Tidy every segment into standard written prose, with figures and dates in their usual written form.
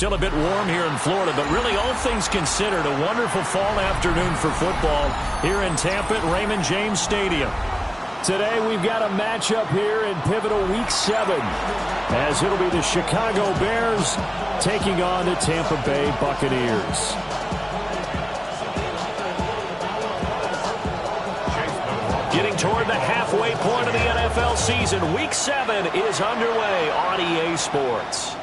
Still a bit warm here in Florida, but really all things considered, a wonderful fall afternoon for football here in Tampa at Raymond James Stadium. Today we've got a matchup here in pivotal Week 7, as it'll be the Chicago Bears taking on the Tampa Bay Buccaneers. Getting toward the halfway point of the NFL season, Week 7 is underway on EA Sports.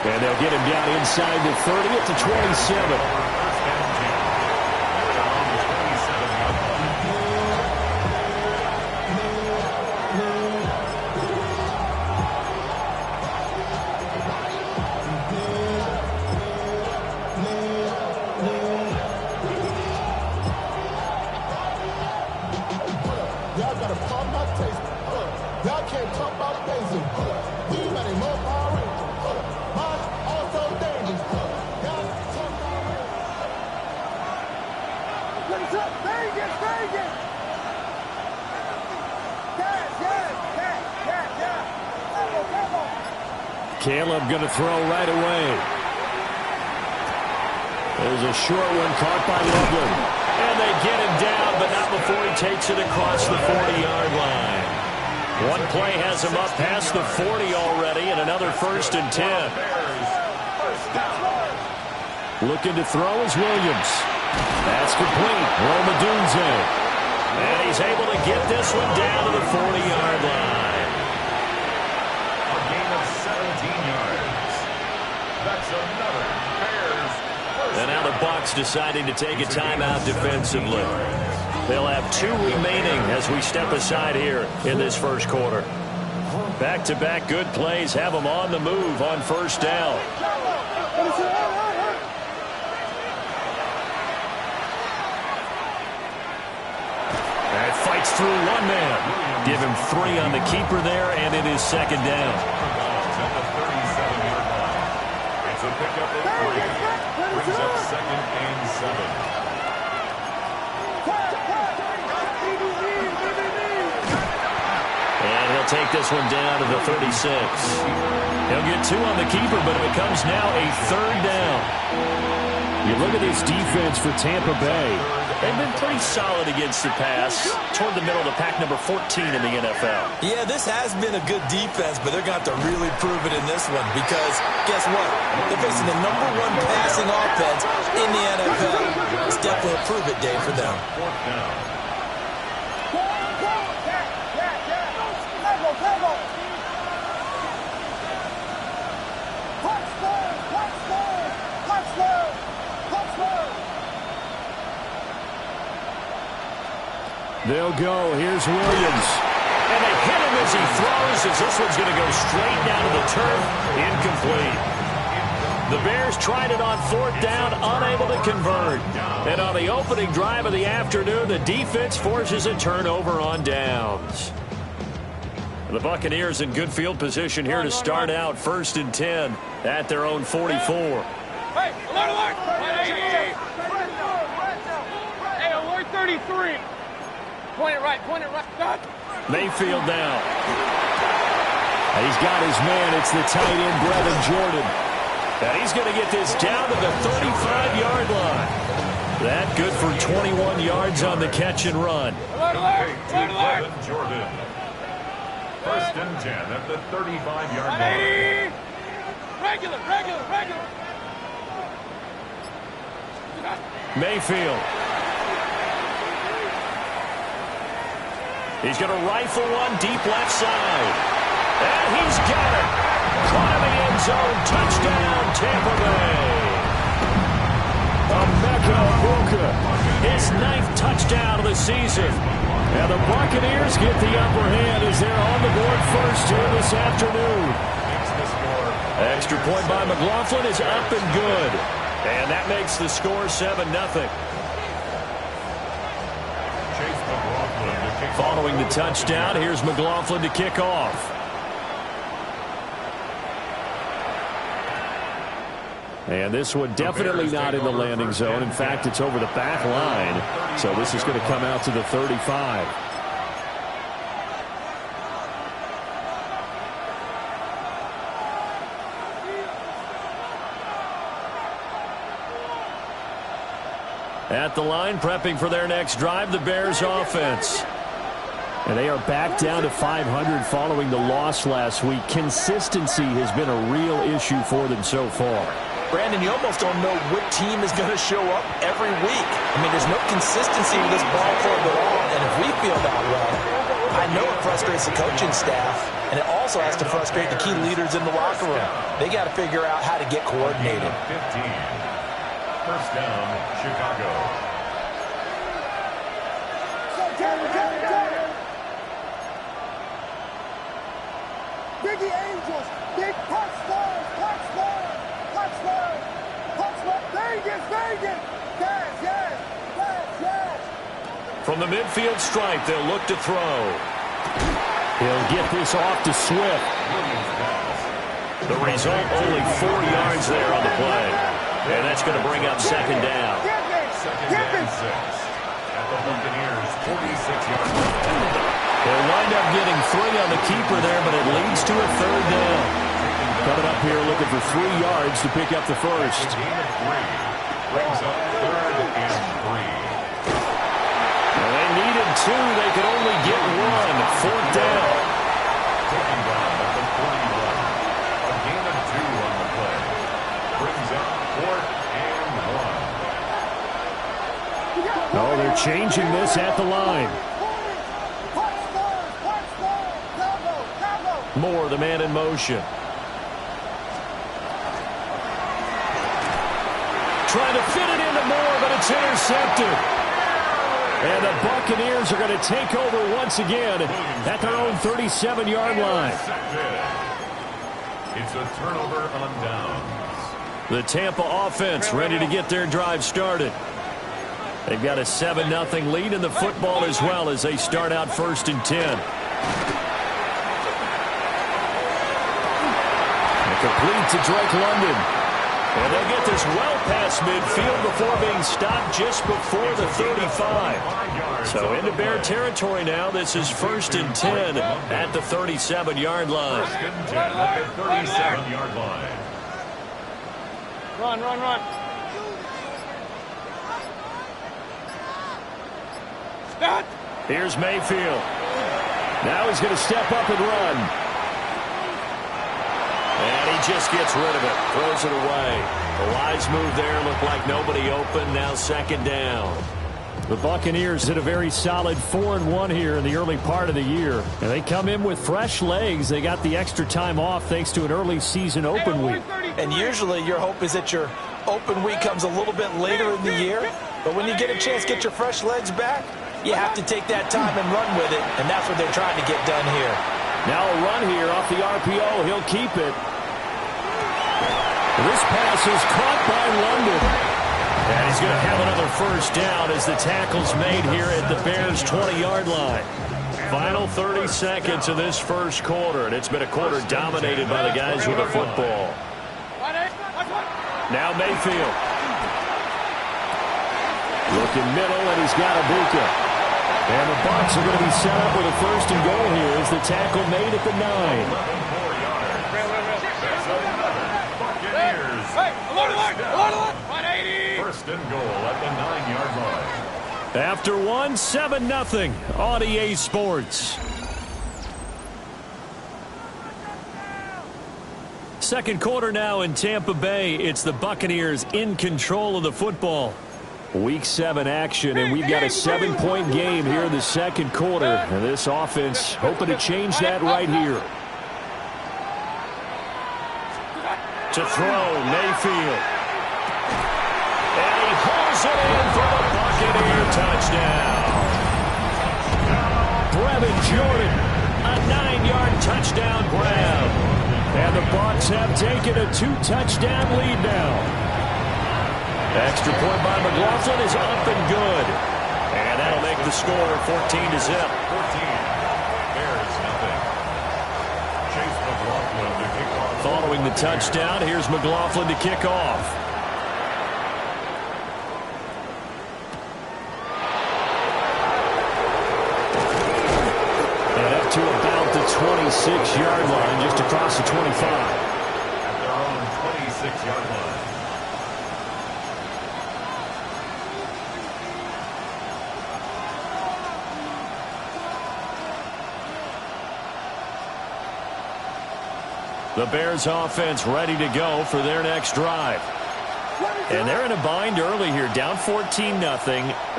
And they'll get him down inside the 30 at the 27. Caleb going to throw right away. There's a short one caught by Loveland. And they get him down, but not before he takes it across the 40-yard line. One play has him up past the 40 already, and another 1st and 10. Looking to throw is Williams. That's complete. Rome Odunze. And he's able to get this one down to the 40-yard line. And now the Bucs deciding to take a timeout defensively. They'll have 2 remaining as we step aside here in this first quarter. Back-to-back good plays have them on the move on 1st down. And fights through one man. Give him 3 on the keeper there, and it is 2nd down. It's a pickup of 3. Brings up 2nd and 7. And he'll take this one down to the 36. He'll get 2 on the keeper, but it becomes now a 3rd down. You look at this defense for Tampa Bay. They've been pretty solid against the pass. Toward the middle of the pack, number 14 in the NFL. Yeah, this has been a good defense, but they're going to have to really prove it in this one because, guess what? They're facing the number 1 passing offense in the NFL. It's definitely a prove-it day for them. They'll go. Here's Williams. And they hit him as he throws, as this one's going to go straight down to the turf. Incomplete. The Bears tried it on 4th down, unable to convert. And on the opening drive of the afternoon, the defense forces a turnover on downs. The Buccaneers in good field position here to start out 1st and 10 at their own 44. Hey, alert! 180! Hey, alert 33! Point it right. Stop. Mayfield now. He's got his man. It's the tight end, Brevin Jordan. And he's going to get this down to the 35-yard line. That good for 21 yards on the catch and run. Alert! Brevin Jordan. 1st and 10 at the 35-yard line. Regular. Mayfield. He's going to rifle one deep left side. And he's got it. Caught in the end zone. Touchdown, Tampa Bay. Emeka Egbuka, his 9th touchdown of the season. And the Buccaneers get the upper hand as they're on the board first here this afternoon. Extra point by McLaughlin is up and good. And that makes the score 7-0. Following the touchdown, here's McLaughlin to kick off. And this one definitely not in the landing zone. In fact, it's over the back line. So this is going to come out to the 35. At the line, prepping for their next drive, the Bears offense. And they are back down to 500 following the loss last week. Consistency has been a real issue for them so far. Brandon, you almost don't know what team is going to show up every week. I mean, there's no consistency with this ball club at all. And if we feel that way, I know it frustrates the coaching staff, and it also has to frustrate the key leaders in the locker room. They got to figure out how to get coordinated. 15. First down, Chicago. Biggie Angels, big touchdown, touchdown, touchdown, touchdown, Vegas, Vegas, yes. From the midfield stripe, they'll look to throw. He'll get this off to Swift. The result, only 4 yards there on the play. And that's going to bring up second down. Second and 6. At the Buccaneers, 46-yard line. They'll wind up getting 3 on the keeper there, but it leads to a third down. Coming up here looking for 3 yards to pick up the first. Gain of 3. Brings up third and 3. Well, they needed 2. They could only get 1. Fourth down. Taking down at the 41. A gain of 2 on the play. Brings up fourth and 1. Oh, they're changing this at the line. Moore, the man in motion. Trying to fit it into Moore, but it's intercepted. And the Buccaneers are going to take over once again at their own 37-yard line. It's a turnover on downs. The Tampa offense ready to get their drive started. They've got a 7-0 lead in the football as well as they start out 1st and 10. Complete to Drake London. And they'll get this well past midfield before being stopped just before the 35. So into Bear territory now. This is 1st and 10 at the 37-yard line. 1st and 10 at the 37-yard line. Run. Stop. Here's Mayfield. Now he's going to step up and run. And he just gets rid of it. Throws it away. A wise move there. Looked like nobody open. Now second down. The Buccaneers hit a very solid 4-1 here in the early part of the year. And they come in with fresh legs. They got the extra time off thanks to an early season open week. And usually your hope is that your open week comes a little bit later in the year. But when you get a chance to get your fresh legs back, you have to take that time and run with it. And that's what they're trying to get done here. Now a run here off the RPO. He'll keep it. This pass is caught by London. And he's going to have another first down as the tackle's made here at the Bears' 20-yard line. Final 30 seconds of this first quarter, and it's been a quarter dominated by the guys with the football. Now Mayfield. Looking middle, and he's got Ibuka. And the Bucs are going to be set up with a first and goal here as the tackle made at the 9. First and goal at the 9-yard line. After 7-0 on EA Sports. Second quarter now in Tampa Bay. It's the Buccaneers in control of the football. Week 7 action, and we've got a 7-point game here in the second quarter. And this offense hoping to change that right here. To throw, Mayfield. And he hauls it in for the Buccaneer touchdown. Brevin Jordan, a 9-yard touchdown grab. And the Bucs have taken a 2-touchdown lead now. Extra point by McLaughlin is up and good. And that'll make the score 14-0. 14. Bears nothing. Chase McLaughlin to kick off. Following the touchdown, here's McLaughlin to kick off. To about the 26-yard line, just across the 25. At their own 26-yard line. The Bears offense ready to go for their next drive. And they're in a bind early here, down 14-0.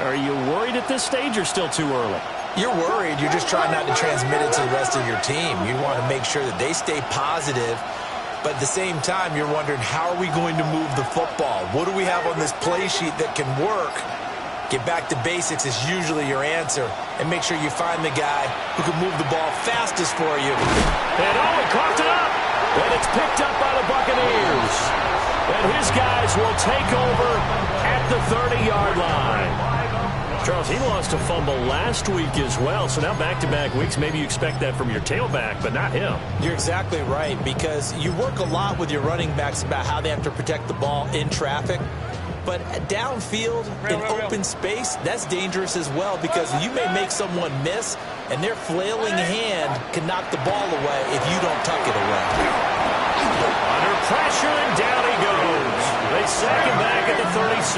Are you worried at this stage or still too early? You're worried. You're just trying not to transmit it to the rest of your team. You want to make sure that they stay positive. But at the same time, you're wondering, how are we going to move the football? What do we have on this play sheet that can work? Get back to basics is usually your answer. And make sure you find the guy who can move the ball fastest for you. And Owen coughed it up. And it's picked up by the Buccaneers. And his guys will take over at the 30-yard line. Charles, he lost a fumble last week as well, so now back-to-back weeks, maybe you expect that from your tailback, but not him. You're exactly right, because you work a lot with your running backs about how they have to protect the ball in traffic. But downfield, in open space, that's dangerous as well, because you may make someone miss, and their flailing hand can knock the ball away if you don't tuck it away. Under pressure, and down he goes. They sack him back at the 36.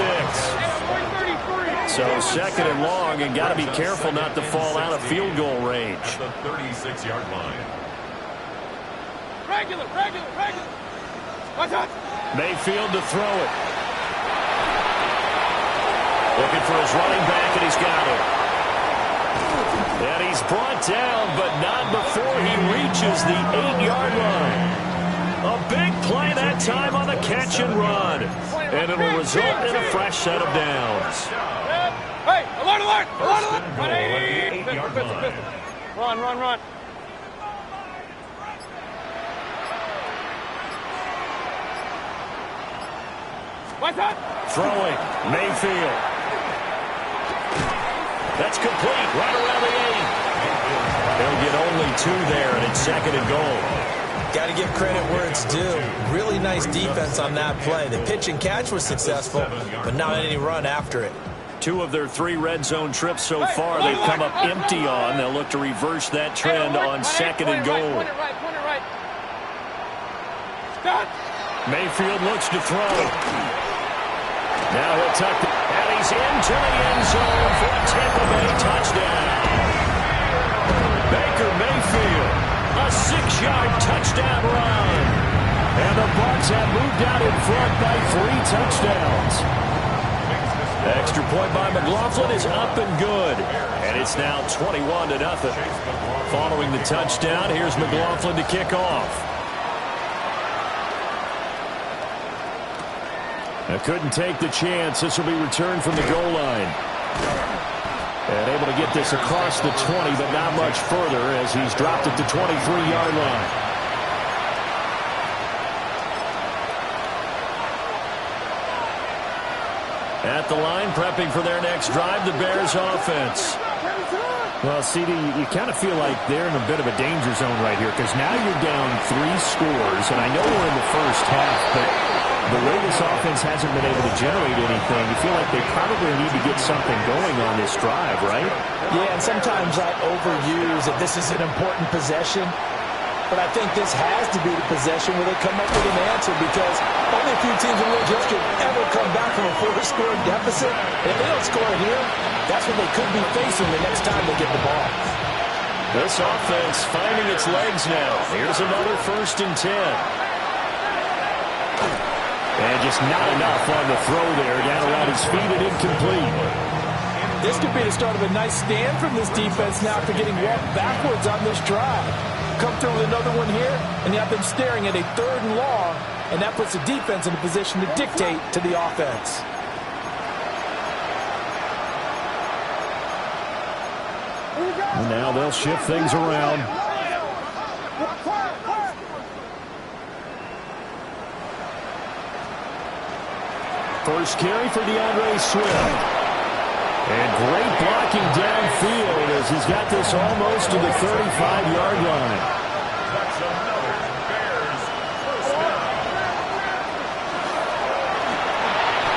So second and long, and got to be careful not to fall out of field goal range. At the 36-yard line. Regular. Watch out. Mayfield to throw it. Looking for his running back, and he's got it. And he's brought down, but not before he reaches the 8-yard line. A big play that time on the catch and run. And it'll result in a fresh set of downs. Hey, alert! Pistol. Run. What's that? Throwing, Mayfield. That's complete, right around the 8. They'll get only 2 there, and it's second and goal. Got to give credit where it's due. Really nice defense on that play. The pitch and catch was successful, but not any run after it. 2 of their 3 red zone trips so far they've come up empty on. They'll look to reverse that trend on second and goal. Point it right. Stop. Mayfield looks to throw. Now he'll tuck it, and he's into the end zone for a Tampa Bay touchdown. Baker Mayfield, a 6-yard touchdown run. And the Bucs have moved out in front by 3 touchdowns. Extra point by McLaughlin is up and good. And it's now 21-0. Following the touchdown, here's McLaughlin to kick off. I couldn't take the chance. This will be returned from the goal line. And able to get this across the 20, but not much further as he's dropped at the 23-yard line. At the line, prepping for their next drive, the Bears offense. Well, CD, you kind of feel like they're in a bit of a danger zone right here, because now you're down 3 scores, and I know we're in the first half, but the way this offense hasn't been able to generate anything, you feel like they probably need to get something going on this drive, right? Yeah, and sometimes I overuse that this is an important possession, but I think this has to be the possession where they come up with an answer, because only a few teams in world history ever come back from a 4-score deficit. If they don't score here, that's what they could be facing the next time they get the ball. This offense finding its legs now. Here's another 1st and 10. And just not enough on the throw there. Down around his feet and incomplete. This could be the start of a nice stand from this defense now after getting walked backwards on this drive. Come through with another one here, and you have them staring at a 3rd and long, and that puts the defense in a position to dictate to the offense. And now they'll shift things around. First carry for DeAndre Swift. And great blocking downfield as he's got this almost to the 35-yard line. That's another Bears first down.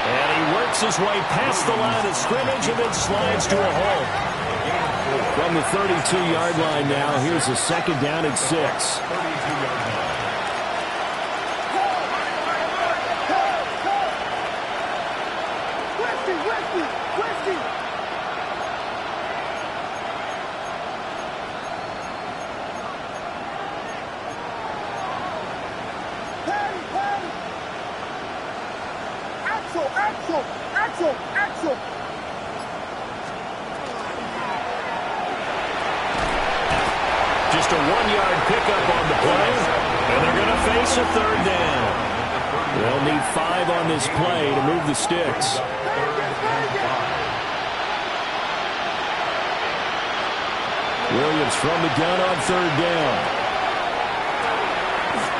And he works his way past the line of scrimmage and then slides to a hole. From the 32-yard line now, here's a 2nd down and 6. 32-yard line. Axel, Axel, Axel, Axel. Just a 1-yard pickup on the play, and they're going to face a third down. They'll need 5 on this play to move the sticks. Williams from the gun on third down.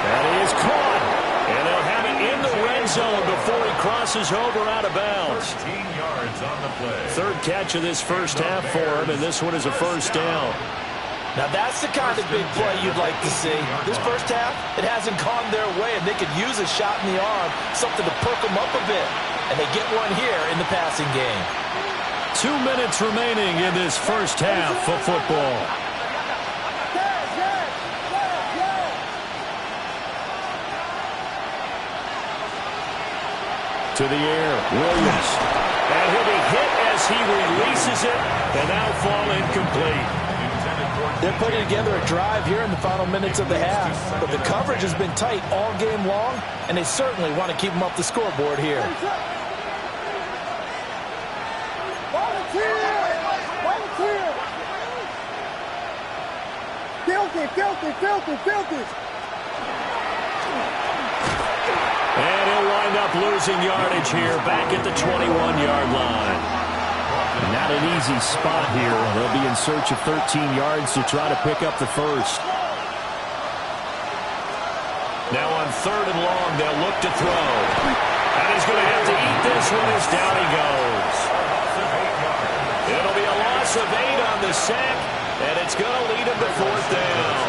That is caught. And they'll have it in the red zone before he crosses over out of bounds. 13 yards on the play. Third catch of this first half for him, and this one is a first down. Now that's the kind of big play you'd like to see. This first half, it hasn't gone their way, and they could use a shot in the arm, something to perk them up a bit. And they get one here in the passing game. 2 minutes remaining in this first half of football. To the air, Williams. And he'll be hit as he releases it, and now fall incomplete. They're putting together a drive here in the final minutes of the half, but the coverage has been tight all game long, and they certainly want to keep them up the scoreboard here. Volunteer! Volunteer! Filthy, filthy, filthy, filthy! And he'll wind up losing yardage here back at the 21-yard line. Not an easy spot here. They'll be in search of 13 yards to try to pick up the first. Now on third and long, they'll look to throw. And he's going to have to eat this one as down he goes. It'll be a loss of 8 on the sack, and it's going to lead him to fourth down.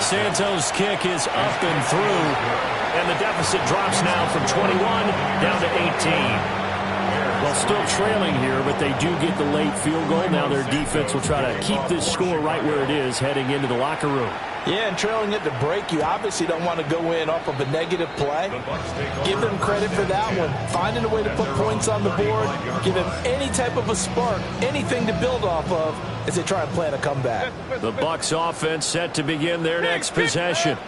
Santos' kick is up and through, and the deficit drops now from 21 down to 18. Well, still trailing here, but they do get the late field goal. Now their defense will try to keep this score right where it is heading into the locker room. Yeah, and trailing it to break, you obviously don't want to go in off of a negative play. Give them credit for that one. Finding a way to put points on the board, give them any type of a spark, anything to build off of as they try and plan a comeback. The Bucs offense set to begin their next possession.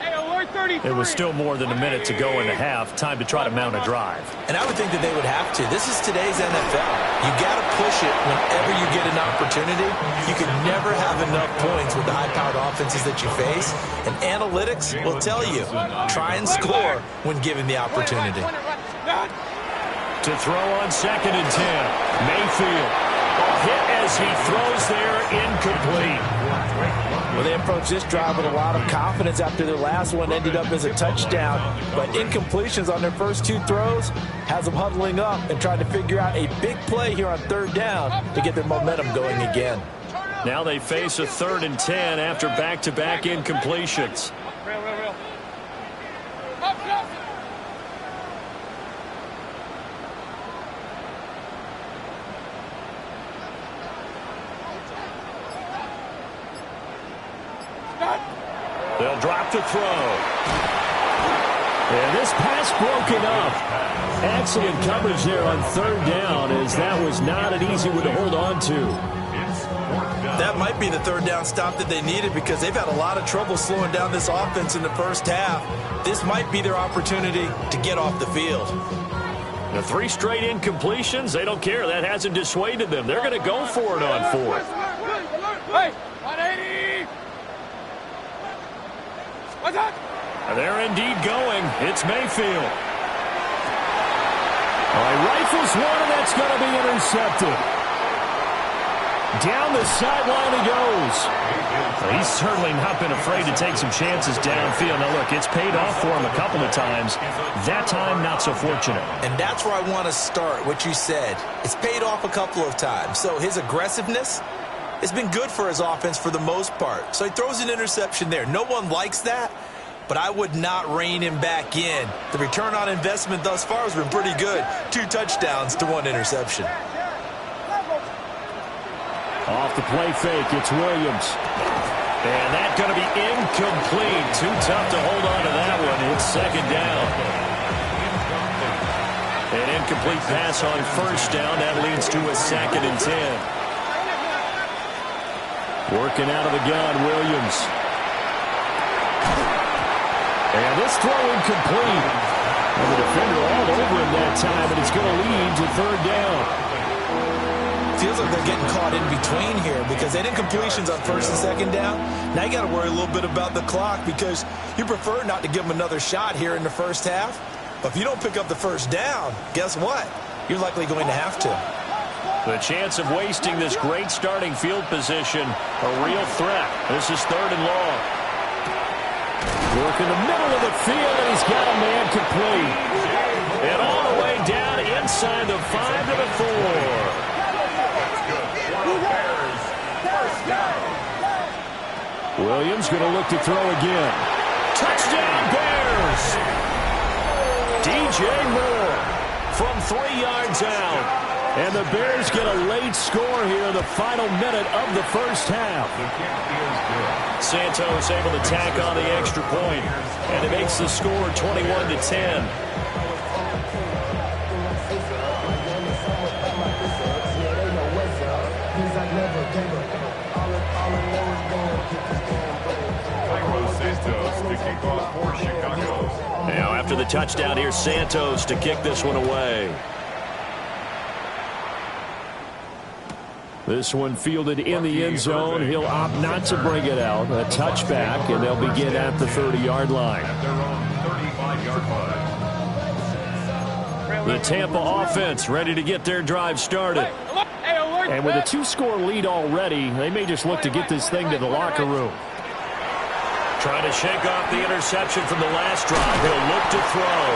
It was still more than a minute to go in the half. Time to try to mount a drive. And I would think that they would have to. This is today's NFL. You got to push it whenever you get an opportunity. You can never have enough points with the high-powered offenses that you face. And analytics will tell you, try and score when given the opportunity. To throw on 2nd and 10. Mayfield. A hit as he throws there, incomplete. Well, they approached this drive with a lot of confidence after their last one ended up as a touchdown. But incompletions on their first 2 throws has them huddling up and trying to figure out a big play here on third down to get their momentum going again. Now they face a 3rd and 10 after back-to-back incompletions. They'll drop the throw. And this pass broken up. Excellent coverage there on third down, as that was not an easy one to hold on to. That might be the third down stop that they needed because they've had a lot of trouble slowing down this offense in the first half. This might be their opportunity to get off the field. The 3 straight incompletions, they don't care. That hasn't dissuaded them. They're going to go for it on 4th. Hey, 180! What's up? They're indeed going. It's Mayfield. He rifles one, and that's going to be intercepted. Down the sideline he goes. He's certainly not been afraid to take some chances downfield. Now, look, it's paid off for him a couple of times. That time, not so fortunate. And that's where I want to start, what you said. It's paid off a couple of times. So his aggressiveness has been good for his offense for the most part. So he throws an interception there. No one likes that, but I would not rein him back in. The return on investment thus far has been pretty good. 2 touchdowns to 1 interception. Off the play fake, it's Williams. And that's going to be incomplete. Too tough to hold on to that one. It's 2nd down. An incomplete pass on first down. That leads to a 2nd and 10. Working out of the gun, Williams. And this throw incomplete. And the defender all over him that time, and it's going to lead to third down. Feels like they're getting caught in between here because they didn't completions on first and second down. Now you got to worry a little bit about the clock because you prefer not to give them another shot here in the first half. But if you don't pick up the first down, guess what? You're likely going to have to. The chance of wasting this great starting field position, a real threat. This is third and long. Work in the middle of the field, and he's got a man complete. And all the way down inside the 5 to the 4. Williams going to look to throw again. Touchdown Bears! DJ Moore from 3 yards out. And the Bears get a late score here in the final minute of the first half. Santos able to tack on the extra point, and it makes the score 21-10. Now after the touchdown, here's Santos to kick this one away. This one fielded in the end zone. He'll opt not to bring it out. A touchback, and they'll begin at the 30-yard line. The Tampa offense ready to get their drive started. And with a 2-score lead already, they may just look to get this thing to the locker room. Trying to shake off the interception from the last drive. He'll look to throw.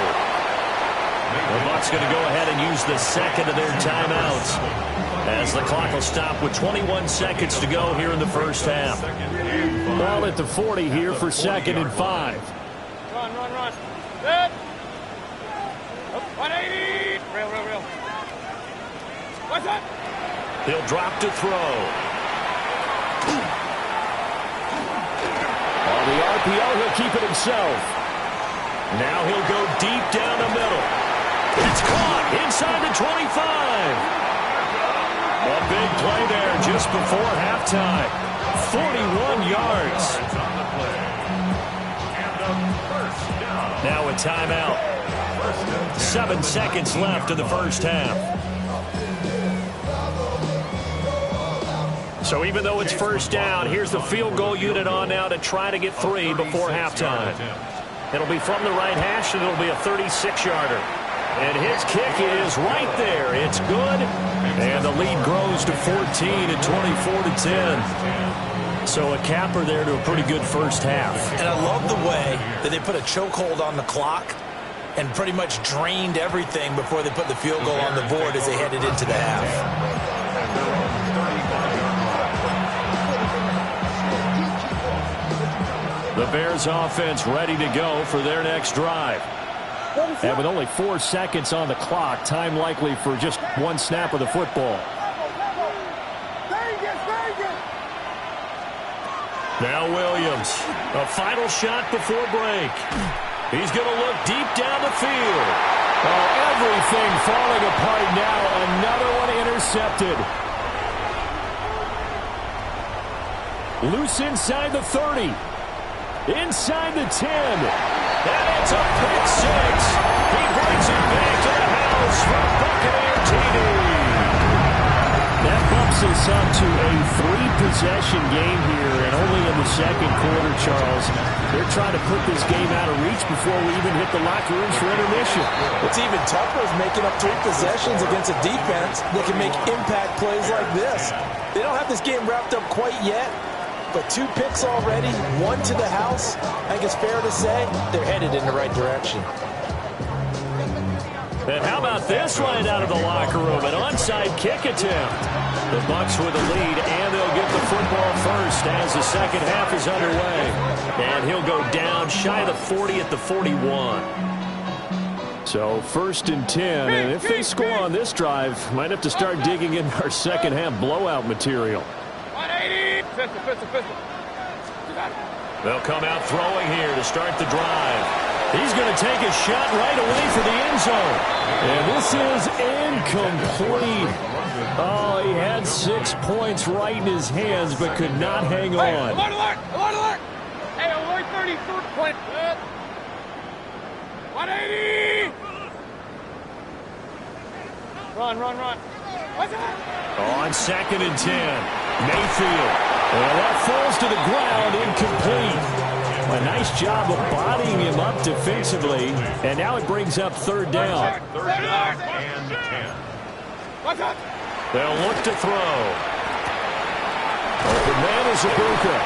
The Bucs going to go ahead and use the second of their timeouts, as the clock will stop with 21 seconds to go here in the first half. Ball at the 40 here for 2nd and 5. Run. Good. 180. Real. What's that? He'll drop to throw. On the RPO, he'll keep it himself. Now he'll go deep down the middle. It's caught inside the 25. A big play there just before halftime. 41 yards. Now a timeout. 7 seconds left in the first half. So even though it's first down, here's the field goal unit on now to try to get 3 before halftime. It'll be from the right hash, and it'll be a 36-yarder. And his kick is right there. It's good. And the lead grows to 14 at 24-10. So a capper there to a pretty good first half. And I love the way that they put a chokehold on the clock and pretty much drained everything before they put the field goal on the board as they headed into the half. The Bears offense ready to go for their next drive. And with only 4 seconds on the clock, time likely for just 1 snap of the football. Now Williams, a final shot before break. He's going to look deep down the field. Oh, everything falling apart now. Another one intercepted. Loose inside the 30. Inside the 10. And it's a pick 6. He brings it back to the house for Buccaneer TV. That bumps us up to a 3-possession game here, and only in the second quarter, Charles. They're trying to put this game out of reach before we even hit the locker rooms for intermission. What's even tougher is making up 3 possessions against a defense that can make impact plays like this. They don't have this game wrapped up quite yet, but 2 picks already, 1 to the house. I think it's fair to say they're headed in the right direction. And how about this right out of the locker room? An onside kick attempt. The Bucs with the lead, and they'll get the football first as the second half is underway. And he'll go down shy of the 40 at the 41. So 1st and 10, and if they score on this drive, might have to start digging in our second half blowout material. 180. Pistol. They'll come out throwing here to start the drive. He's going to take a shot right away for the end zone. And this is incomplete. Oh, he had 6 points right in his hands, but could not hang on. Alert! Hey, alert 33. 180. Run. On 2nd and 10, Mayfield. And that falls to the ground, incomplete. A nice job of bodying him up defensively. And now it brings up 3rd down. 3rd down and 10. They'll look to throw. Open man is Ibuka.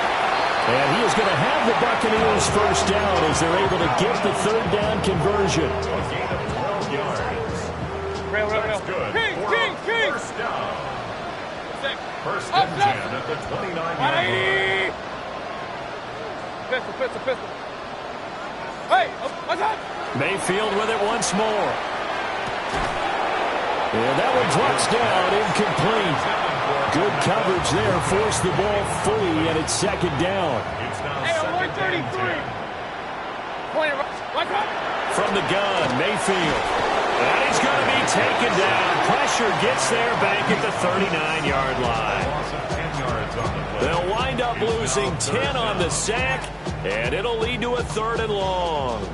And he is going to have the Buccaneers 1st down as they're able to get the 3rd down conversion. A gain of 12 yards. Real. That's good. King. 1st down. 1st and 10 at the 29-yard line. Pistol. Hey, what's that? Mayfield with it once more. And that one drops down, incomplete. Good coverage there, forced the ball free, and it's 2nd down. It's now Hey, 2nd and 133. 10. Point it right. What's that? From the gun, Mayfield. And he's going to be taken down. Pressure gets there back at the 39-yard line. Loss of 10 yards on the play. They'll wind up losing 10 on the sack, and it'll lead to a 3rd and long.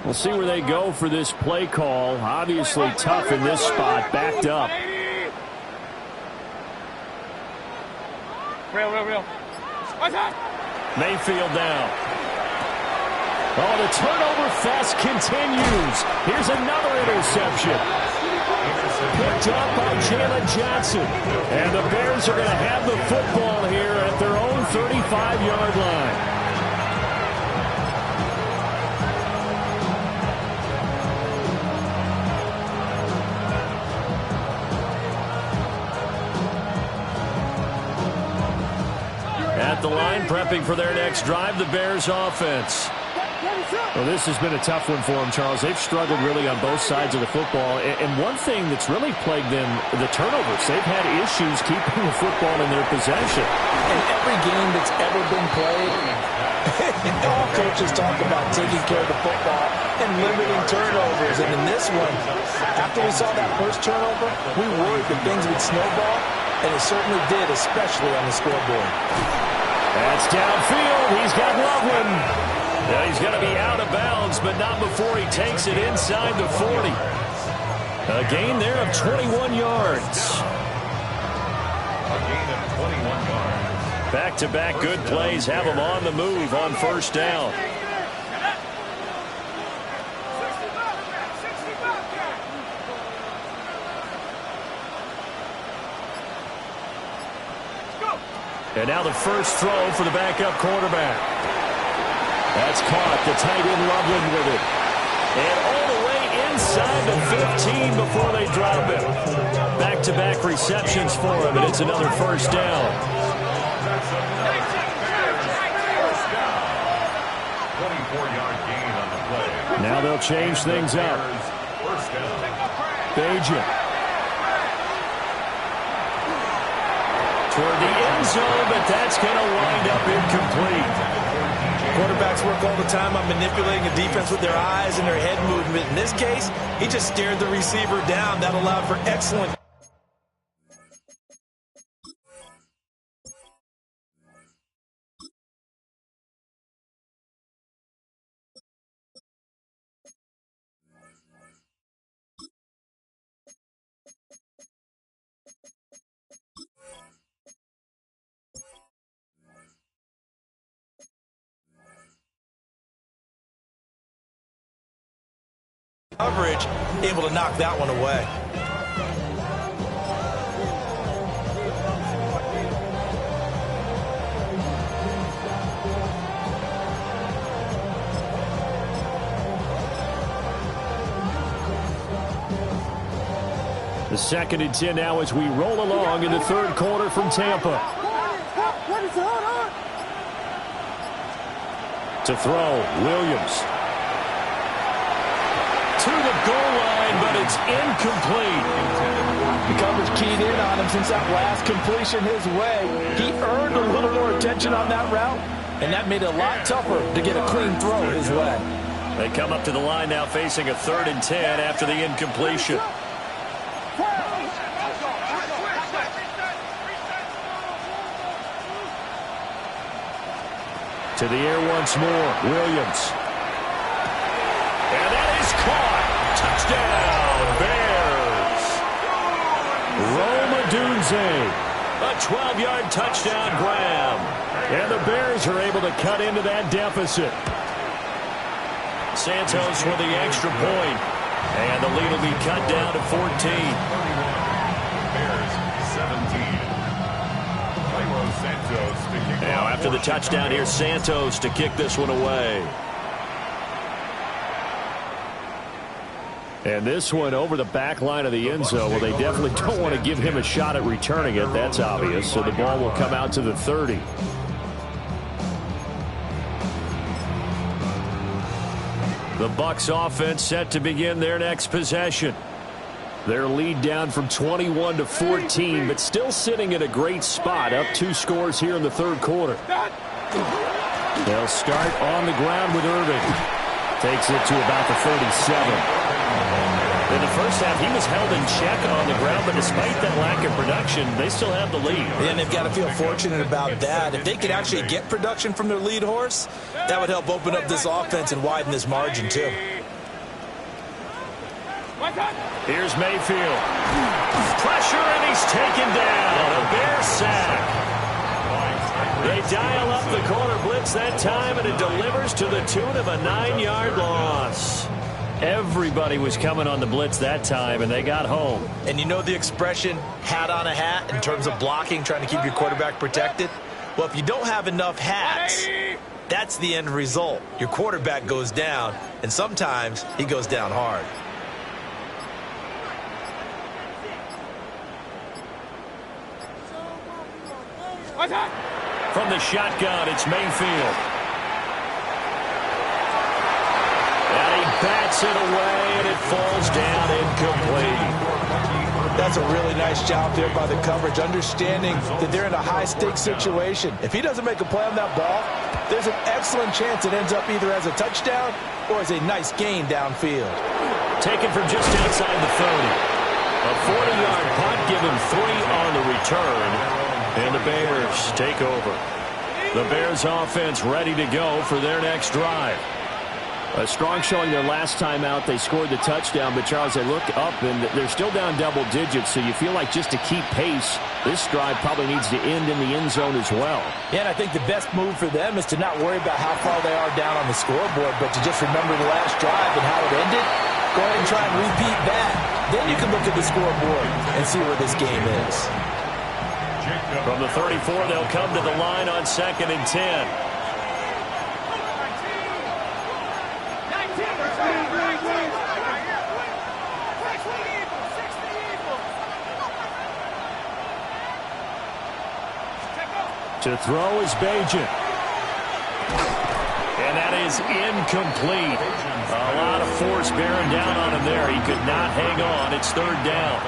We'll see where they go for this play call. Obviously tough in this spot, backed up. Real. What's that? Mayfield down. Oh, the turnover fest continues. Here's another interception. Picked up by Jalen Johnson. And the Bears are going to have the football here at their own 35-yard line. At the line, prepping for their next drive, the Bears offense. Well, this has been a tough one for them, Charles. They've struggled really on both sides of the football. And one thing that's really plagued them, the turnovers. They've had issues keeping the football in their possession. In every game that's ever been played, all coaches talk about taking care of the football and limiting turnovers. And in this one, after we saw that first turnover, we worried that things would snowball, and it certainly did, especially on the scoreboard. That's downfield. He's got Loveland. Now he's going to be out of bounds, but not before he takes it inside the 40. A gain there of 21 yards. A gain of 21 yards. Back-to-back good plays have him on the move on 1st down. And now the first throw for the backup quarterback. That's caught. The tight end Loveland with it. And all the way inside the 15 before they drop it. Back-to-back receptions for him, and it's another 1st down. 24-yard gain on the play. Now they'll change things up. 1st down. Bajan. Toward the end zone, but that's going to wind up incomplete. Quarterbacks work all the time on manipulating a defense with their eyes and their head movement. In this case, he just stared the receiver down. That allowed for excellent. Coverage, able to knock that one away. The 2nd and 10 now as we roll along in the 3rd quarter from Tampa. To throw, Williams. To the goal line, but it's incomplete. The coverage keyed in on him since that last completion his way. He earned a little more attention on that route, and that made it a lot tougher to get a clean throw his way. They come up to the line now facing a 3rd and 10 after the incompletion. To the air once more, Williams. And that is caught. Touchdown, Bears. Rome Odunze. A 12-yard touchdown grab. And the Bears are able to cut into that deficit. Santos with the extra point. And the lead will be cut down to 14. Bears 17. Santos to kick now off. after the touchdown, here's Santos to kick this one away. And this one over the back line of the end zone. Well, they definitely don't want to give him a shot at returning it. That's obvious. So the ball will come out to the 30. The Bucs offense set to begin their next possession. Their lead down from 21 to 14, but still sitting at a great spot, up 2 scores here in the third quarter. They'll start on the ground with Irving. Takes it to about the 37. In the first half, he was held in check on the ground, but despite that lack of production, they still have the lead. And they've got to feel fortunate about that. If they could actually get production from their lead horse, that would help open up this offense and widen this margin, too. Here's Mayfield. Pressure, and he's taken down. A Bear sack. They dial up the corner blitz that time, and it delivers to the tune of a 9-yard loss. Everybody was coming on the blitz that time, and they got home. And you know the expression, hat on a hat, in terms of blocking, trying to keep your quarterback protected? Well, if you don't have enough hats, that's the end result. Your quarterback goes down, and sometimes he goes down hard. From the shotgun, it's Mayfield. And he bats it away, and it falls down incomplete. That's a really nice job there by the coverage, understanding that they're in a high-stakes situation. If he doesn't make a play on that ball, there's an excellent chance it ends up either as a touchdown or as a nice gain downfield. Taken from just outside the 30. A 40-yard punt, give him 3 on the return. And the Bears take over. The Bears offense ready to go for their next drive. A strong showing their last time out. They scored the touchdown, but Charles, they look up and they're still down double digits, so you feel like just to keep pace, this drive probably needs to end in the end zone as well. Yeah, and I think the best move for them is to not worry about how far they are down on the scoreboard, but to just remember the last drive and how it ended. Go ahead and try and repeat that. Then you can look at the scoreboard and see where this game is. From the 34, they'll come to the line on 2nd and 10. To throw is Bagent. And that is incomplete. A lot of force bearing down on him there. He could not hang on. It's 3rd down.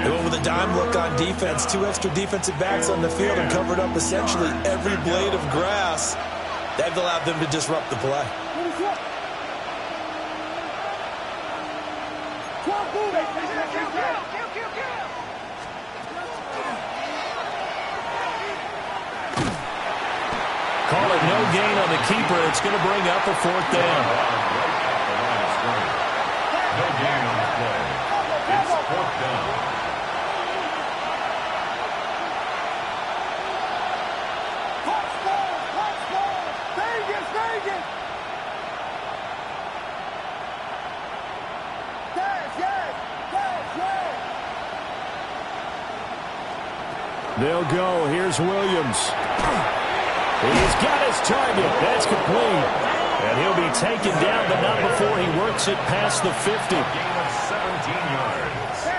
They went with a dime look on defense. 2 extra defensive backs on the field and covered up essentially every blade of grass. That allowed them to disrupt the play. Call it no gain on the keeper. It's going to bring up a 4th down. No gain on the play. It's 4th down. They'll go. Here's Williams. He's got his target. That's complete. And he'll be taken down, but not before he works it past the 50. Gain of 17 yards.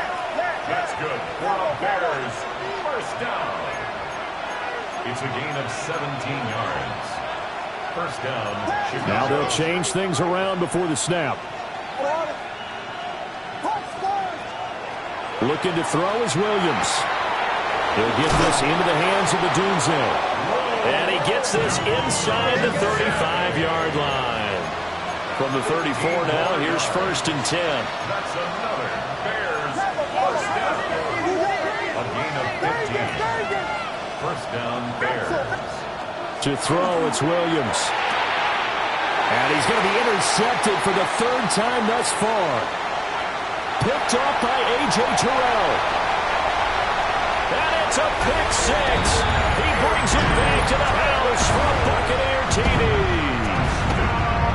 That's good for the Bears. 1st down. It's a gain of 17 yards. 1st down, Chicago. Now they'll change things around before the snap. Looking to throw is Williams. He'll get this into the hands of Odunze. And he gets this inside the 35-yard line. From the 34 now, here's 1st and 10. That's another Bears 1st down. A gain of 15. 1st down, Bears. To throw, it's Williams. And he's going to be intercepted for the 3rd time thus far. picked off by A.J. Terrell. And it's a pick six. He brings it back to the house for a Buccaneer TD.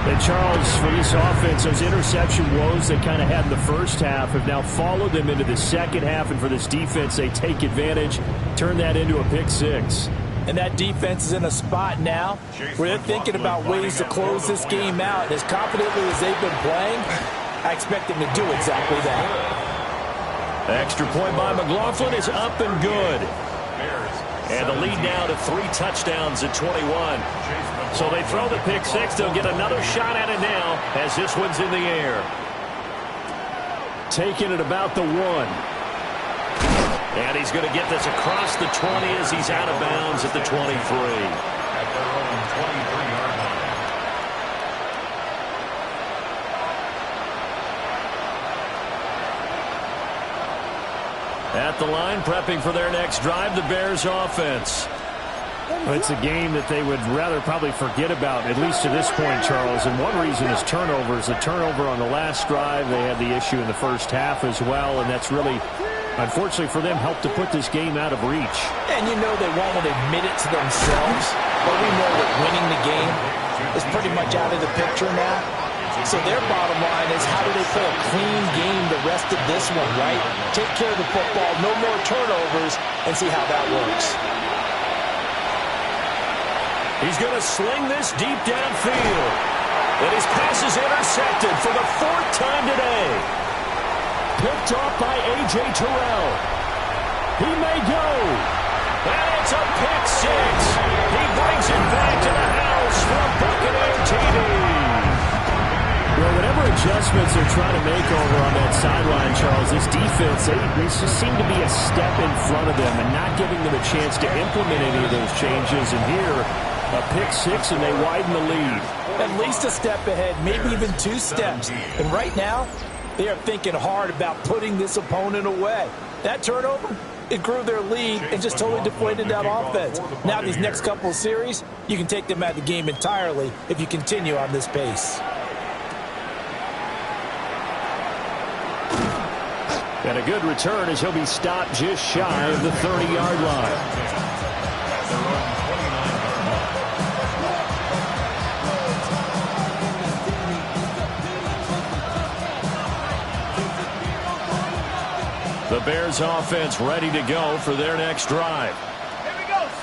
And Charles, for this offense, those interception woes they kind of had in the first half have now followed them into the second half. And for this defense, they take advantage, turn that into a pick six. And that defense is in a spot now where they're thinking about ways to close this game out. As confidently as they've been playing, I expect them to do exactly that. Extra point by McLaughlin is up and good. And the lead now to 3 touchdowns at 21. So they throw the pick six. They'll get another shot at it now as this one's in the air. Taking it about the 1. And he's going to get this across the 20 as he's out of bounds at the 23. At their own 23-yard line. At the line, prepping for their next drive, the Bears offense. It's a game that they would rather probably forget about, at least to this point, Charles. And one reason is turnovers. A turnover on the last drive. They had the issue in the first half as well, and that's really, unfortunately for them, helped to put this game out of reach. And you know they won't admit it to themselves, but we know that winning the game is pretty much out of the picture now. So their bottom line is, how do they play a clean game the rest of this one, right? Take care of the football, no more turnovers, and see how that works. He's going to sling this deep downfield. And his pass is intercepted for the 4th time today. Picked off by A.J. Terrell. He may go. And it's a pick six. He brings it back to the house for a Buccaneer TD. Well, whatever adjustments they're trying to make over on that sideline, Charles, this defense, they just seem to be a step in front of them and not giving them a chance to implement any of those changes. And here, a pick six, and they widen the lead. At least a step ahead, maybe even 2 steps. And right now, they are thinking hard about putting this opponent away. That turnover, it grew their lead and just totally deflated that offense. Now these next couple of series, you can take them out of the game entirely if you continue on this pace. And a good return as he'll be stopped just shy of the 30-yard line. The Bears offense ready to go for their next drive.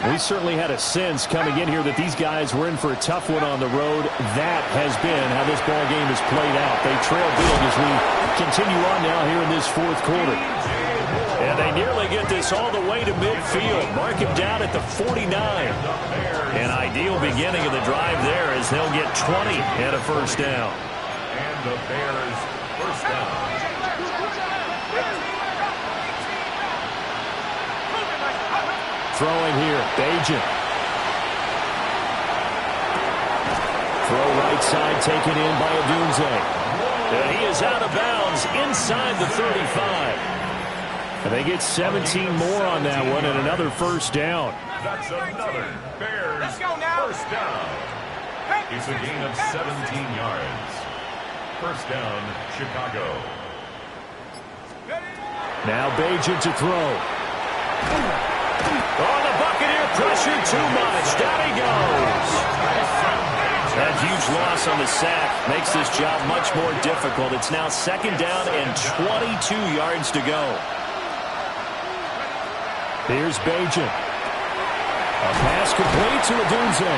We certainly had a sense coming in here that these guys were in for a tough one on the road. That has been how this ball game has played out. They trail big as we continue on now here in this 4th quarter. And they nearly get this all the way to midfield. Mark him down at the 49. An ideal beginning of the drive there as they'll get 20 and a first down. And the Bears first down. Throwing here, Bagent. Throw right side taken in by Odunze. And he is out of bounds inside the 35. And they get 17 more on that one and another first down. That's another Bears first down. It's a gain of 17 yards. First down, Chicago. Now Bagent to throw. Oh, the Buccaneer pressure too much. Down he goes. That huge loss on the sack makes this job much more difficult. It's now 2nd down and 22 yards to go. Here's Bagent. A pass complete to Odunze.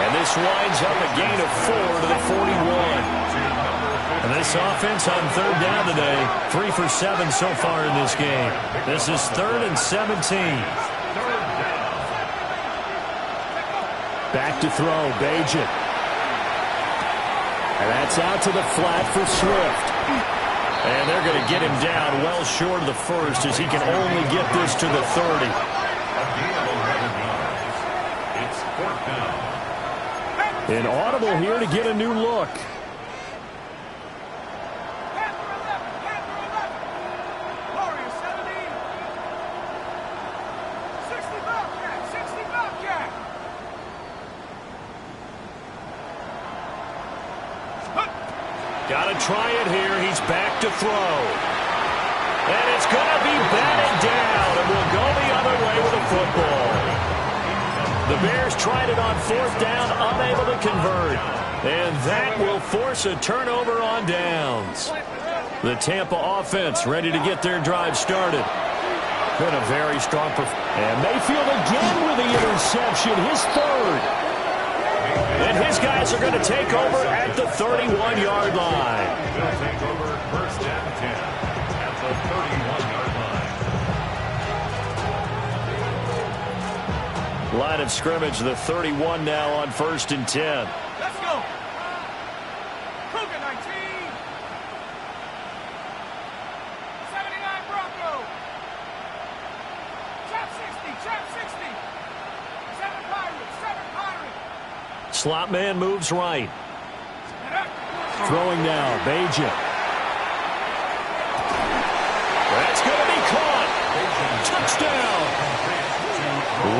And this winds up a gain of 4 to the 41. And this offense on 3rd down today, 3 for 7 so far in this game. This is 3rd and 17. Back to throw, Bagent. And that's out to the flat for Swift. And they're going to get him down well short of the first as he can only get this to the 30. A gain of 11 yards. It's 4th down. An audible here to get a new look. Got to try it here. He's back to throw. And it's going to be batted down, and we'll go the other way with the football. The Bears tried it on 4th down, unable to convert. And that will force a turnover on downs. The Tampa offense ready to get their drive started. Been a very strong performance. And Mayfield again with the interception, his 3rd. And his guys are going to take over at the 31-yard line. They'll take over 1st and 10 at the 31-yard line. Line of scrimmage, the 31 now on 1st and 10. Let's go. Cougar 19. 79 Bronco. Trap 60. 7 Pirates. Slot man moves right. Throwing now, Bagent. That's going to be caught. Touchdown.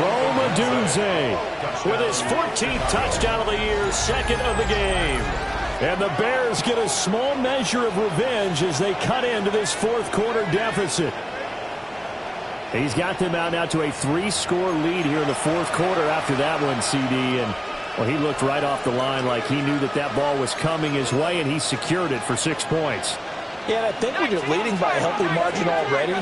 Rome Odunze with his 14th touchdown of the year, 2nd of the game. And the Bears get a small measure of revenge as they cut into this 4th quarter deficit. He's got them out now to a 3-score lead here in the 4th quarter after that one, CD. And well, he looked right off the line like he knew that that ball was coming his way, and he secured it for 6 points. Yeah, and I think when you're leading by a healthy margin already,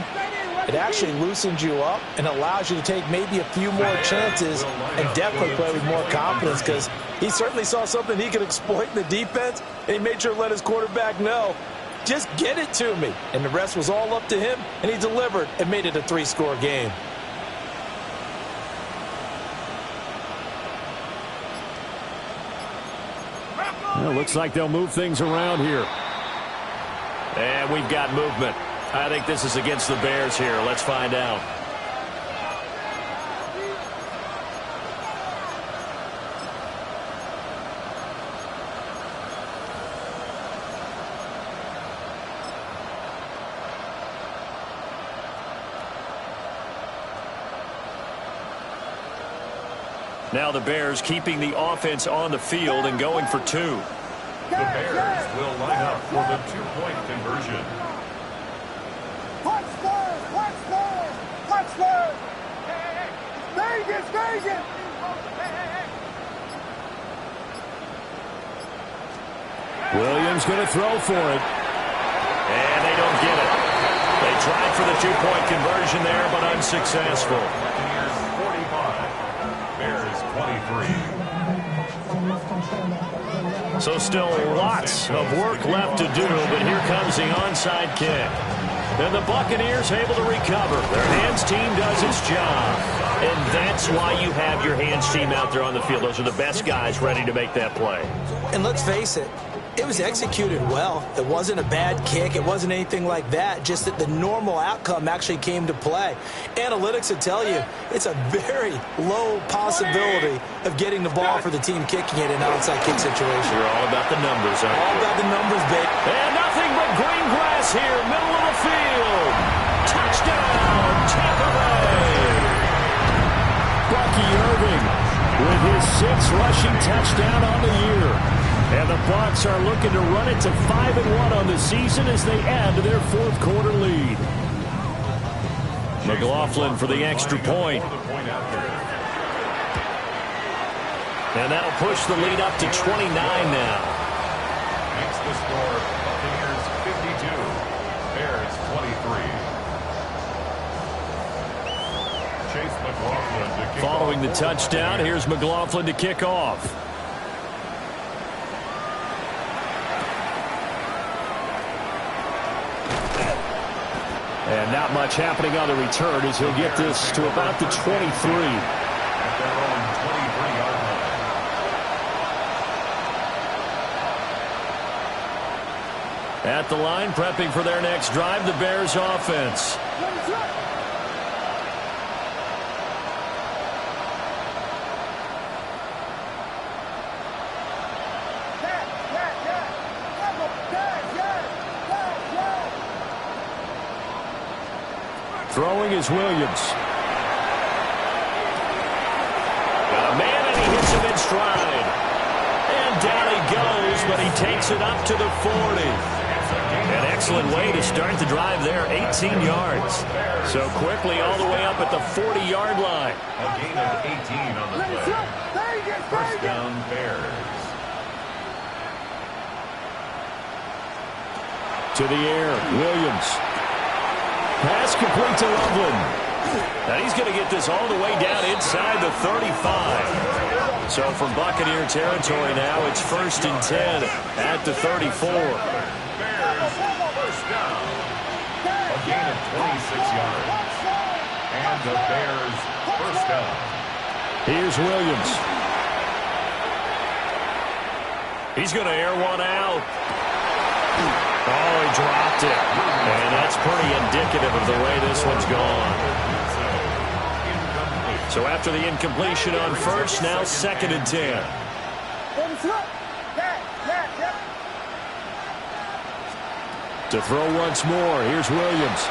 it actually loosens you up and allows you to take maybe a few more chances and definitely play with more confidence, because he certainly saw something he could exploit in the defense, and he made sure to let his quarterback know, just get it to me. And the rest was all up to him, and he delivered and made it a 3-score game. Well, looks like they'll move things around here. And we've got movement. I think this is against the Bears here. Let's find out. Now the Bears keeping the offense on the field and going for 2. The Bears will line up for the 2-point conversion. Touchdown! Vegas! Williams going to throw for it. And they don't get it. They tried for the 2-point conversion there, but unsuccessful. Buccaneers 45. Bears 23. So still lots of work left to do, but here comes the onside kick. And the Buccaneers able to recover. Their hands team does its job. And that's why you have your hands team out there on the field. Those are the best guys ready to make that play. And let's face it, it was executed well. It wasn't a bad kick. It wasn't anything like that. Just that the normal outcome actually came to play. Analytics will tell you it's a very low possibility of getting the ball for the team kicking it in an onside kick situation. You're all about the numbers, aren't you? All about the numbers, babe. And nothing but green grass here, middle of the field. Touchdown, Tampa Bay. Bucky Irving with his 6th rushing touchdown on the year. And the Bucs are looking to run it to 5-1 on the season as they add to their 4th quarter lead. McLaughlin for the extra point. And that'll push the lead up to 29 now. Makes the score Buccaneers 52, Bears 23. Chase McLaughlin to kick Following off. the touchdown, here's McLaughlin to kick off. And not much happening on the return as he'll get this to about the 23. At their own 23-yard line. At the line, prepping for their next drive, the Bears offense. Throwing is Williams. Got a man, and he hits him in stride. And down he goes, but he takes it up to the 40. It's a An excellent way to start the drive there, 18 yards. So quickly all the way up at the 40-yard line. A gain of 18 on the play. First down, Bears. To the air, Williams. Pass complete to Loveland. Now he's going to get this all the way down inside the 35. So from Buccaneer territory now, it's 1st and 10 at the 34. Bears, first down. A gain of 26 yards. And the Bears, first down. Here's Williams. He's going to air one out. Oh, he dropped it. And that's pretty indicative of the way this one's gone. So after the incompletion on first, now 2nd and 10. To throw once more, here's Williams.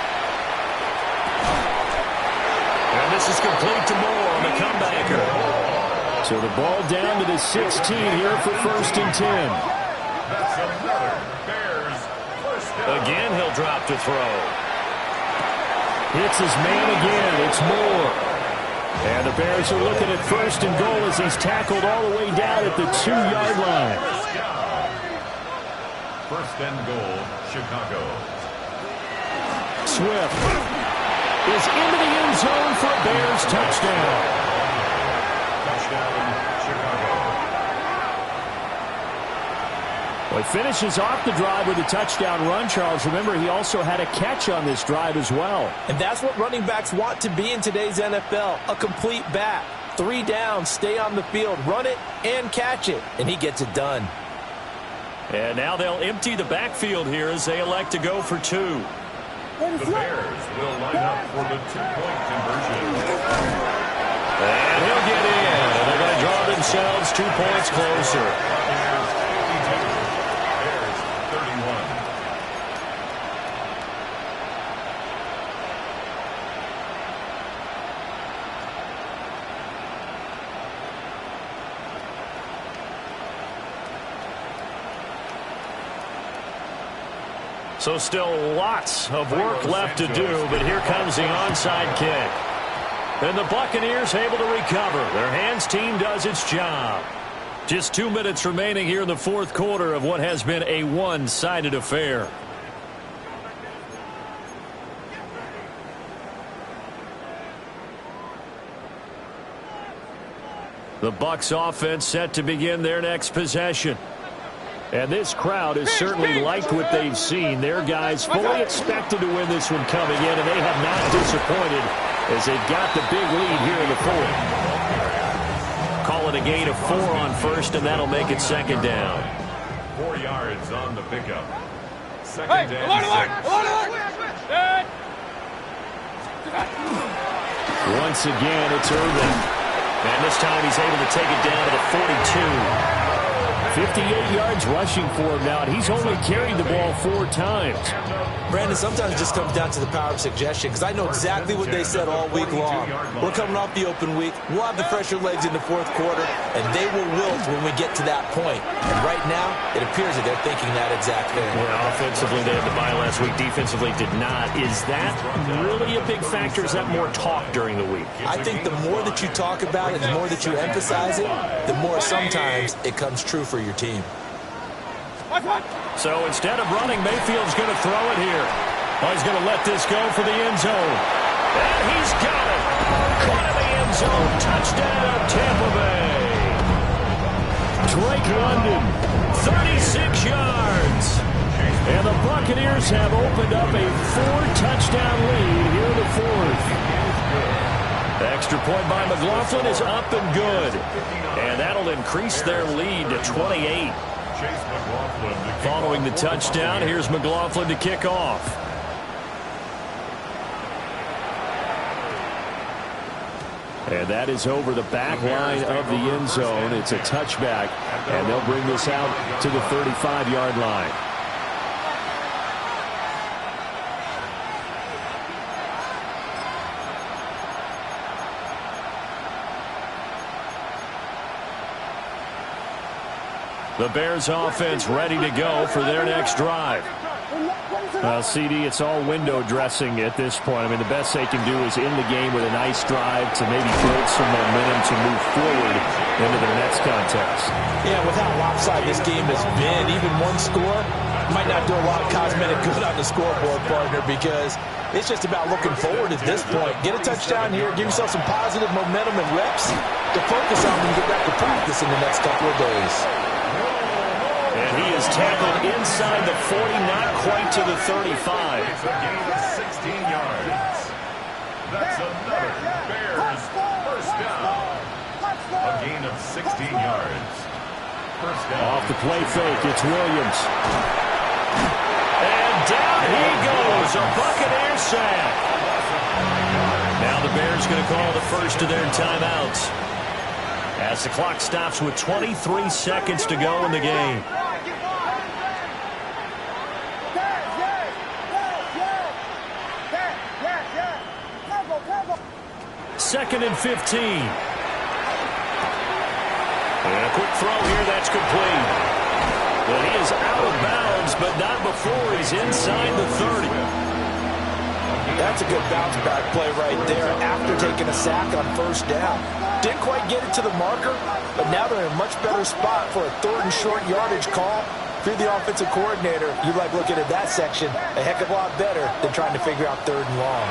And this is complete to Moore on the comebacker. So the ball down to the 16 here for 1st and 10. That's another Bears first down. Again, he'll drop to throw. Hits his man again. It's Moore. And the Bears are looking at 1st and goal as he's tackled all the way down at the 2-yard line. First and goal, Chicago. Swift is into the end zone for a Bears touchdown. Touchdown, Chicago. Well, he finishes off the drive with a touchdown run, Charles. Remember, he also had a catch on this drive as well. And that's what running backs want to be in today's NFL, a complete back. 3 down, stay on the field, run it, and catch it. And he gets it done. And now they'll empty the backfield here as they elect to go for 2. The Bears will line up for the 2-point conversion. And he'll get in. And they're going to draw themselves 2 points closer. Bears 31. So still lots of work left to do, but here comes the onside kick. And the Buccaneers able to recover. Their hands team does its job. Just 2 minutes remaining here in the 4th quarter of what has been a one-sided affair. The Bucs offense set to begin their next possession. And this crowd has certainly liked what they've seen. Their guys fully expected to win this one coming in, and they have not disappointed as they've got the big lead here in the 4th. Call it a gain of 4 on first, and that'll make it 2nd down. 4 yards on the pickup. Second Hey, and along the line, 6. along the line. Dead. Once again, it's Irvin. And this time he's able to take it down to the 42. 58 yards rushing for him now, and he's only carried the ball 4 times. Brandon, sometimes it just comes down to the power of suggestion, because I know exactly what they said all week long. We're coming off the open week. We'll have the fresher legs in the 4th quarter, and they will wilt when we get to that point. And right now, it appears that they're thinking that exact thing. Yeah, offensively, they had the bye last week. Defensively, did not. Is that really a big factor? Is that more talk during the week? I think the more that you talk about it, the more that you emphasize it, the more sometimes it comes true for your team. So instead of running, Mayfield's going to throw it here. Oh, he's going to let this go for the end zone. And he's got it. Caught in the end zone. Touchdown, Tampa Bay. Drake London, 36 yards. and the Buccaneers have opened up a 4-touchdown lead here in the 4th. Extra point by McLaughlin is up and good. And that'll increase their lead to 28. Following the touchdown, here's McLaughlin to kick off. And that is over the back line of the end zone. It's a touchback, and they'll bring this out to the 35-yard line. The Bears offense ready to go for their next drive. CD, it's all window dressing at this point. I mean, the best they can do is end the game with a nice drive to maybe build some momentum to move forward into their next contest. Yeah, with how lopsided this game has been, even one score might not do a lot of cosmetic good on the scoreboard, partner, because it's just about looking forward at this point. Get a touchdown here, give yourself some positive momentum and reps to focus on when you get back to practice in the next couple of days. And he is tackled inside the 40, not quite to the 35. It's a gain of 16 yards. That's another Bears first down. A gain of 16 yards. First down. Off the play fake, it's Williams. And down he goes, a Buccaneer sack. Now the Bears going to call the first of their timeouts, as the clock stops with 23 seconds to go in the game. Second and 15. And a quick throw here, that's complete. Well, he is out of bounds, but not before he's inside the 30. That's a good bounce back play right there after taking a sack on first down. Didn't quite get it to the marker, but now they're in a much better spot for a third and short yardage call. If you're the offensive coordinator, you like looking at that section a heck of a lot better than trying to figure out third and long.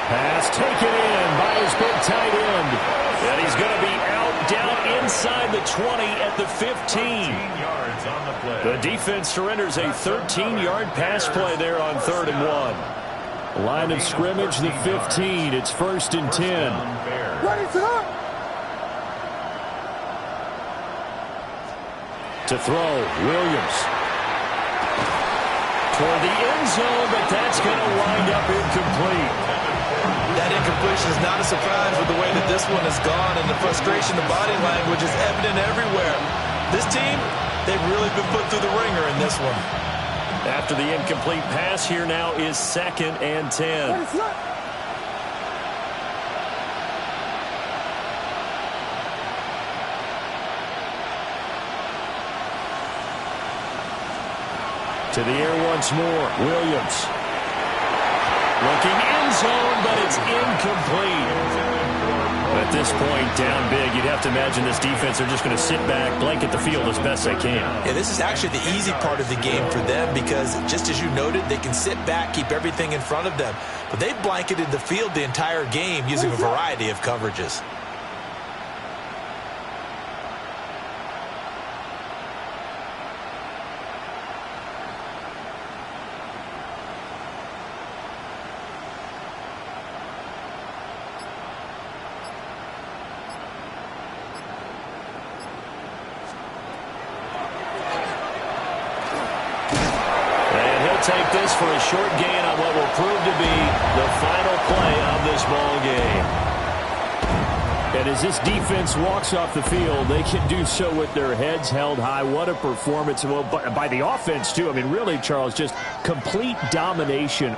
Pass taken in by his big tight end. And he's going to be out down inside the 20 at the 15. 15 yards on the play. The defense surrenders a 13-yard pass play there on 3rd and 1. Line of scrimmage, the 15. It's 1st and 10. Ready to up. To throw, Williams. Toward the end zone, but that's going to wind up incomplete. That incompletion is not a surprise with the way that this one has gone, and the frustration, the body language is evident everywhere. This team, they've really been put through the ringer in this one. After the incomplete pass, here now is 2nd and 10. Ready to up. To the air once more, Williams. Looking end zone, but it's incomplete. At this point, down big, you'd have to imagine this defense are just going to sit back, blanket the field as best they can. Yeah, this is actually the easy part of the game for them because, just as you noted, they can sit back, keep everything in front of them. But they've blanketed the field the entire game using a variety of coverages. Take this for a short gain on what will prove to be the final play of this ball game. And as this defense walks off the field, they can do so with their heads held high. What a performance. Well, by the offense, too. I mean, really, Charles, just complete domination